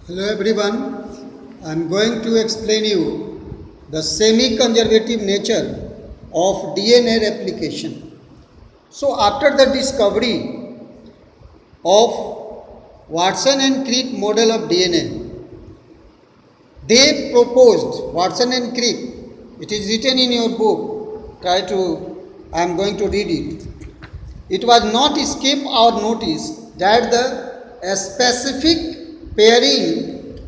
Hello everyone, I am going to explain you the semi-conservative nature of DNA replication. So after the discovery of Watson and Crick model of DNA, they proposed, Watson and Crick, it is written in your book, I am going to read it. It was not escape our notice that the specific pairing,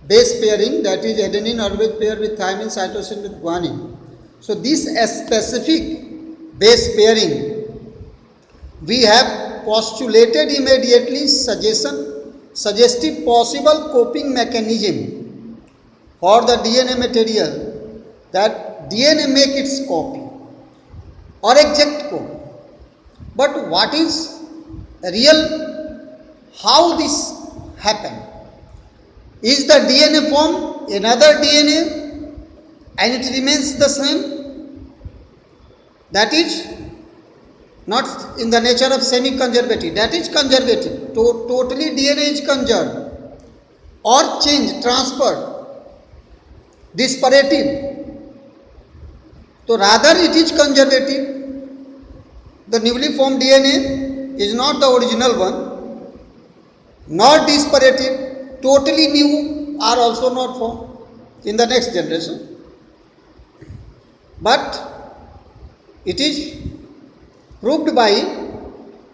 base pairing, that is adenine always pair with thymine, cytosine with guanine. So this specific base pairing, we have postulated immediately suggestive possible coping mechanism for the DNA material, that DNA make its copy or exact copy. But what is real, how this happen? Is the DNA form another DNA and it remains the same? That is not in the nature of semi-conservative, that is conservative. Totally DNA is conserved or changed, transferred, disparative. So rather it is conservative. The newly formed DNA is not the original one, not disparative, totally new are also not formed in the next generation. But it is proved by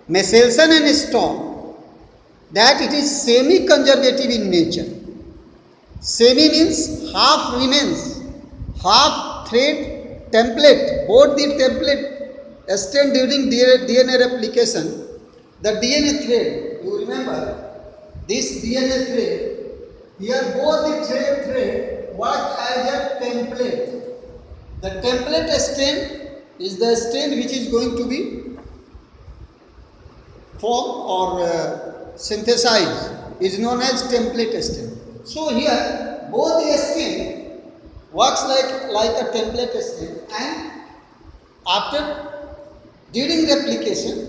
Michelson and Storm that it is semi-conservative in nature. Semi means half remains, half thread template, both the template extend during DNA replication. The DNA thread, you remember, this DNA thread, here both the thread work as a template. The template strand is the strand which is going to be formed or synthesized, is known as template strand. So here both the strand works like a template strand, and during replication,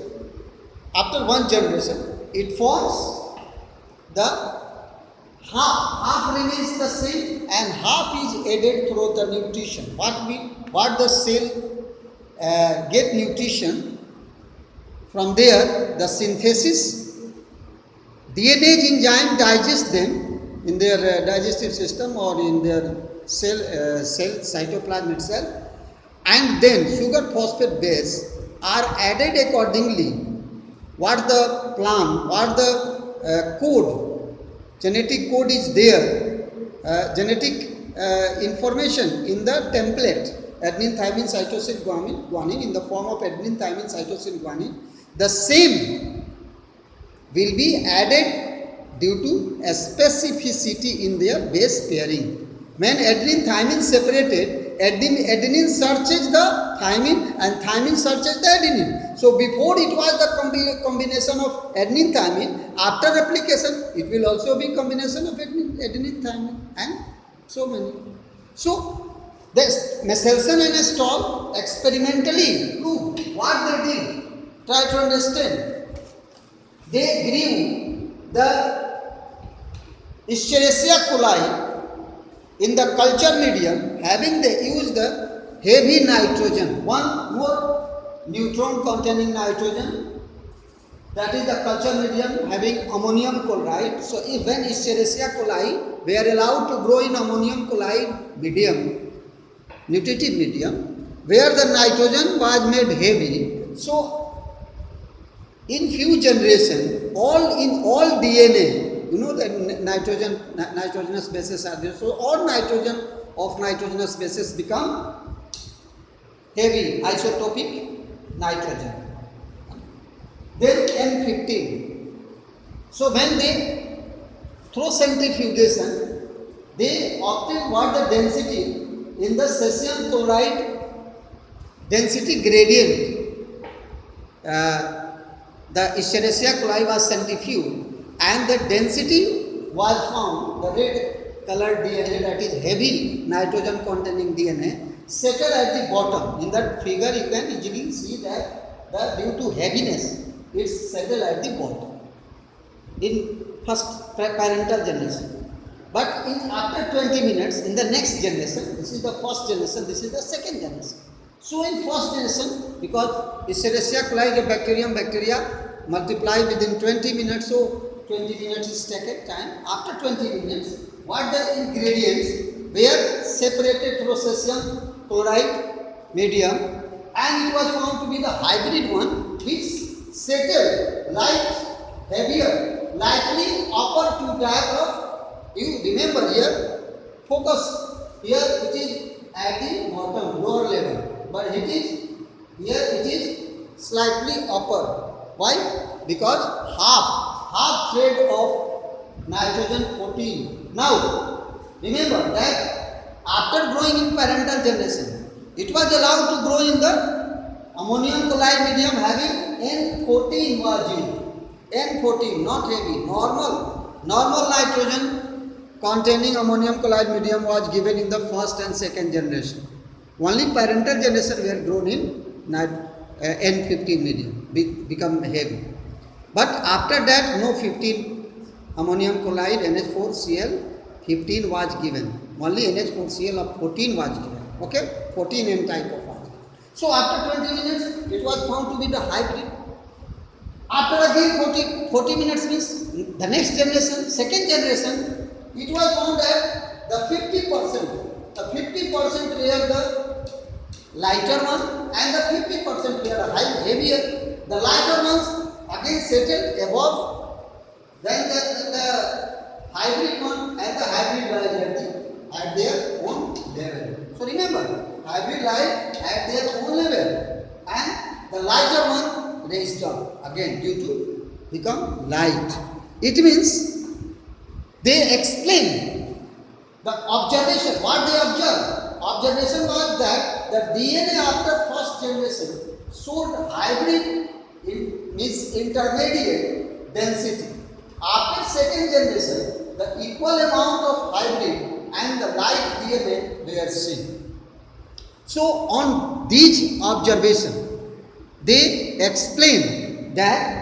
after one generation, it forms the half remains the same and half is added through the nutrition. What the cell get nutrition, from there the synthesis, DNA enzyme digest them in their digestive system or in their cell cytoplasm itself, and then sugar phosphate base are added accordingly. What the plan, what the code, genetic code is there, genetic information in the template, adenine, thymine, cytosine, guanine, in the form of adenine, thymine, cytosine, guanine, the same will be added due to a specificity in their base pairing. When adenine, thymine separated, adenine searches the thymine and thymine searches the adenine. So before it was the combination of adenine, thymine, after replication it will also be combination of adenine, thymine, and so many. So the Michelson and Storm experimentally proved what they did. Try to understand. They grew the Escherichia coli in the culture medium, having they used the heavy nitrogen, one more neutron containing nitrogen, that is the culture medium having ammonium chloride. So if when Escherichia coli were allowed to grow in ammonium chloride medium, nutritive medium, where the nitrogen was made heavy, so in few generations, in all DNA, you know that nitrogenous bases are there. So all nitrogen of nitrogenous bases become heavy, isotopic nitrogen. Then N15. So when they through centrifugation, they obtain what the density in the cesium chloride density gradient. The Escherichia coli was centrifuged and the density was found, the red colored DNA, that is heavy nitrogen containing DNA, settled at the bottom. In that figure you can easily see that due to heaviness it's settled at the bottom in first parental generation. But in after 20 minutes, in the next generation, this is the first generation, this is the second generation. So in first generation, because Escherichia coli, the bacteria multiply within 20 minutes, so 20 minutes is taken time. After 20 minutes, what the ingredients were separated through cesium chloride medium, and it was found to be the hybrid one which settled light heavier, lightly upper to that of, you remember here, focus here it is at the bottom lower level, but it is here it is slightly upper. Why? Because half thread of nitrogen 14. Now remember that after growing in parental generation, it was allowed to grow in the ammonium chloride medium having N14 was used. N14, not heavy, normal nitrogen containing ammonium chloride medium was given in the first and second generation. Only parental generation were grown in N15 medium, become heavy. But after that, no 15 ammonium chloride NH4Cl 15 was given. Only NH4Cl of 14 was given. Okay, 14 N type of was. So after 20 minutes, it was found to be the hybrid. After again 40 minutes means the next generation, second generation, it was found that the 50% were the lighter one and the 50% were heavier. The lighter ones again settled above, then the hybrid one and the hybrid lies at their own level. So remember, hybrid lies at their own level and the lighter one raised up again due to become light. It means they explain the observation, what they observed. Observation was that the DNA after first generation showed hybrid means intermediate density. After second generation, the equal amount of hybrid and the light DNA were seen. So on these observations, they explain that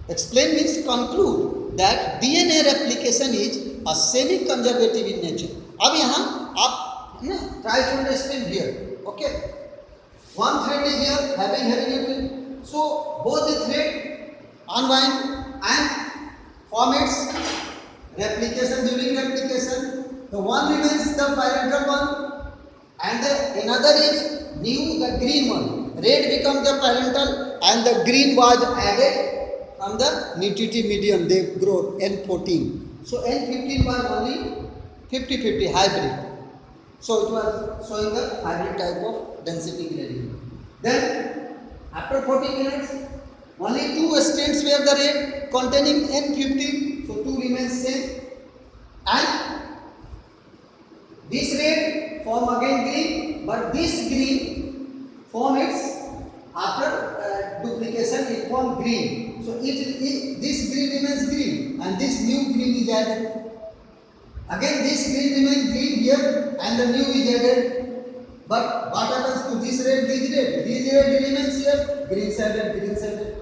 explain means conclude that DNA replication is a semi-conservative in nature. अब यहाँ आप try to understand here. Okay, one thread is here having nucleus. So both the thread unwind and form its replication. During replication, the one remains the parental one, and the another is new, the green one. Red becomes the parental, and the green was added from the nutritive medium. They grow N14. So N15 was only 50-50 hybrid. So it was showing the hybrid type of density gradient. Then after 40 minutes, only two strands were the red containing N15. So two remains same, and this red form again green, but this green form its after duplication it form green. So this green remains green and this new green is added. Again this green remains green here and the new is added. But what happens to this red? This red remains here, green added.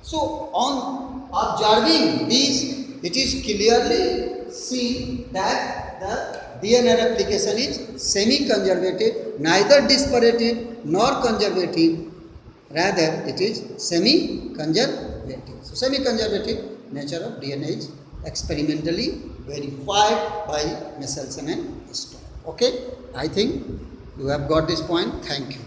So on observing these, it is clearly seen that the DNA replication is semi-conservative, neither disparative nor conservative. Rather, it is semi-conservative. So, semi-conservative nature of DNA is experimentally verified by Michelson and Stone. Okay, I think you have got this point. Thank you.